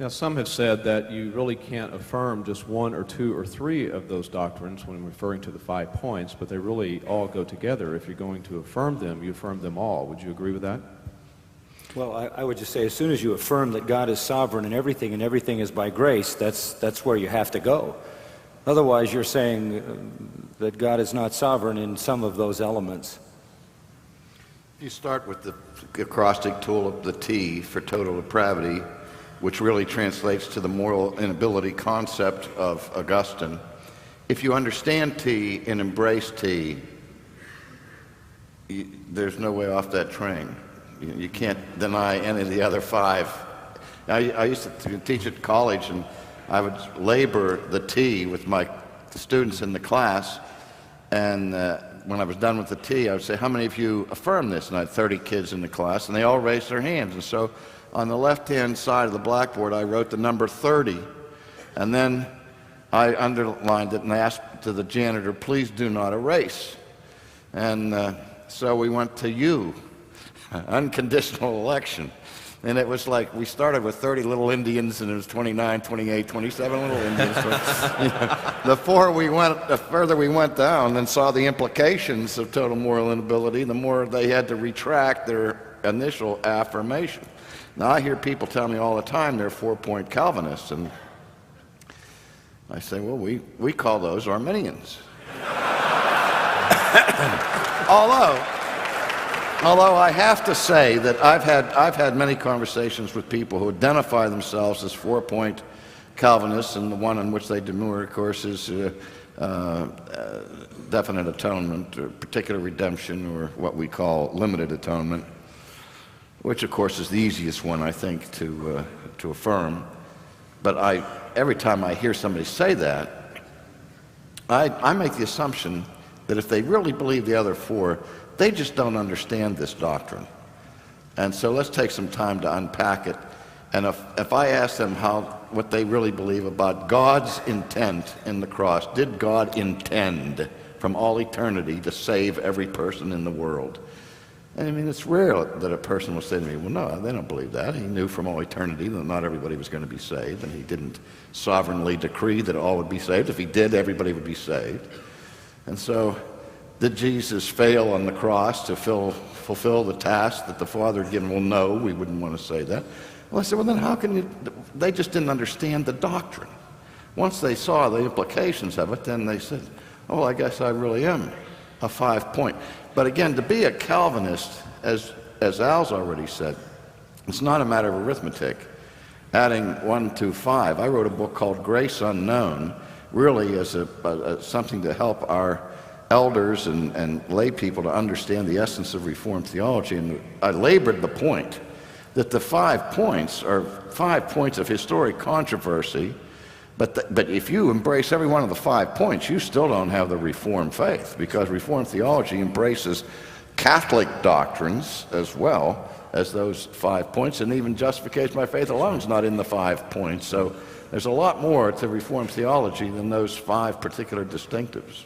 Now, some have said that you really can't affirm just one or two or three of those doctrines when referring to the 5 points, but they really all go together. If you're going to affirm them, you affirm them all. Would you agree with that? Well, I would just say as soon as you affirm that God is sovereign in everything and everything is by grace, that's where you have to go. Otherwise, you're saying that God is not sovereign in some of those elements. You start with the acrostic tool of the T for total depravity, which really translates to the moral inability concept of Augustine. If you understand T and embrace T, there's no way off that train. You can't deny any of the other 5. I used to teach at college, and I would labor the T with my students in the class, and when I was done with the T, I would say, how many of you affirm this? And I had 30 kids in the class, and they all raised their hands. And so on the left-hand side of the blackboard, I wrote the number 30, and then I underlined it and asked to the janitor, please do not erase. And so we went to U, unconditional election. And it was like we started with 30 little Indians, and it was 29, 28, 27 little Indians. So, the further we went down and saw the implications of total moral inability, the more they had to retract their initial affirmation. Now, I hear people tell me all the time they're 4-point Calvinists, and I say, well, we call those Arminians. Although I have to say that I've had many conversations with people who identify themselves as 4-point Calvinists, and the one in which they demur, of course, is definite atonement, or particular redemption, or what we call limited atonement, which, of course, is the easiest one, I think, to affirm. But every time I hear somebody say that, I make the assumption that if they really believe the other 4, they just don't understand this doctrine. And so let's take some time to unpack it. And if I ask them what they really believe about God's intent in the cross, did God intend from all eternity to save every person in the world? And I mean, it's rare that a person will say to me, well, no, they don't believe that. He knew from all eternity that not everybody was going to be saved, and he didn't sovereignly decree that all would be saved. If he did, everybody would be saved. And so, did Jesus fail on the cross to fulfill the task that the Father had given? Well, no, we wouldn't want to say that. Well, I said, well, then how can you? They just didn't understand the doctrine. Once they saw the implications of it, then they said, oh, I guess I really am a 5-point. But again, to be a Calvinist, as Al's already said, it's not a matter of arithmetic. Adding 1 to 5. I wrote a book called Grace Unknown, really as something to help our elders and lay people to understand the essence of Reformed theology. And I labored the point that the 5 points are 5 points of historic controversy, but if you embrace every one of the 5 points, you still don't have the Reformed faith, because Reformed theology embraces Catholic doctrines as well as those 5 points, and even justification by faith alone is not in the 5 points. So there's a lot more to Reformed theology than those 5 particular distinctives.